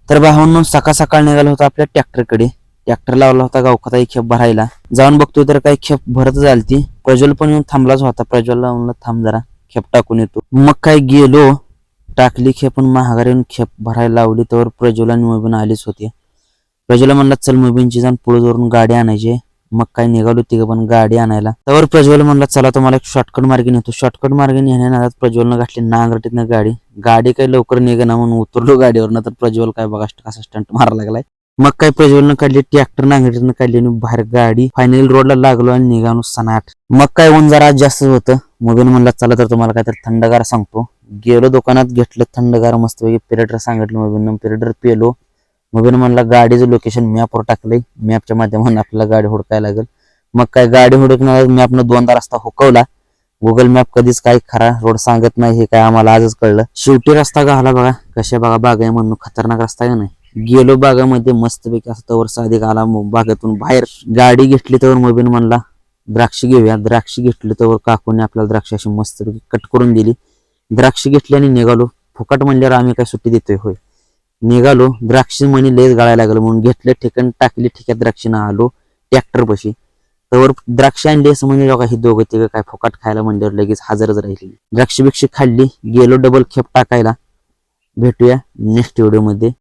तर भावांनो सकाळ सकाळ निघालो होतो आपल्या ट्रॅक्टरकडे. ट्रॅक्टर लावला होता गावखात खेप भरायला. जाऊन बघतोय तर काही खेप भरत झालती. प्रज्वल पण येऊन थांबलाच होता. प्रज्वलला म्हणलं थांब जरा खेप टाकून येतो. मग काय गेलो, टाकली खेप आणि महागारी खेप भरायला लावली. तर प्रज्वल आणि मोबीन आलीच होती. प्रज्वल म्हणला चल मोबीनची जाऊन पुढे जाऊन गाडी आणायची. मग काय निघालो तिघं पण गाडी आणायला. त्यावर प्रज्वल म्हणला चला तुम्हाला एक शॉर्टकट मार्गे नेतो. शॉर्टकट मार्गे नेण्यात प्रज्वलनं घातली नांगरटीतनं गाडी. गाडी काही लवकर निघेना म्हणून उतरलो गाडीवरनं. तर प्रज्वल काय बघा कसा स्टंट मारा लागलाय. मग काय प्रज्वलनं काढली ट्रॅक्टर नांगरटीतनं काढली आणि बाहेर गाडी फायनल रोडला लागलो आणि निघालो सनाट. मग काय ऊन जरा जास्त होतं. मोबाईल म्हणला चला तर तुम्हाला काय तर थंडगार सांगतो. गेलो दुकानात घेतलं थंडगार मस्तपैकी पिरेटर सांगितलं मोबाईलनं. पिरेटर पेलो. मोबाईल म्हणला गाडीचं लोकेशन मॅपवर टाकलंय. मॅपच्या माध्यमातून आपल्याला गाडी हुडकायला लागेल. मग काय गाडी हुडकणार मॅपनं दोनदा रस्ता हुकवला. गुगल मॅप कधीच काही खरा रोड सांगत नाही हे काय आम्हाला आजच कळलं. शेवटी रस्ता घाला बघा कशा बघा बाग आहे म्हणून खतरनाक रस्ता आहे नाही. गेलो बागामध्ये मस्तपैकी असं तवर साधिक आला बागेतून बाहेर. गाडी घेतली तर मोबाईल म्हणला द्राक्ष घेऊया. द्राक्ष घेतली तर काकूने आपल्याला द्राक्ष अशी मस्तपैकी कट करून दिली. द्राक्ष घेतली आणि निघालो. फुकट म्हणल्यावर आम्ही काय सुट्टी देतोय होय. निघालो. द्राक्ष म्हणी लेस गाळायला लागलं म्हणून घेतलं ठिकाण टाकली ठिकाण द्राक्षीनं आलो ट्रॅक्टर पशी. तर द्राक्ष आणि लेस म्हणजे बघा ही दोघं तिघं काय फुकट खायला म्हणल्यावर लगेच हजरच राहिली. द्राक्ष बिक्ष खाल्ली. गेलो डबल खेप टाकायला. भेटूया नेक्स्ट व्हिडिओ मध्ये.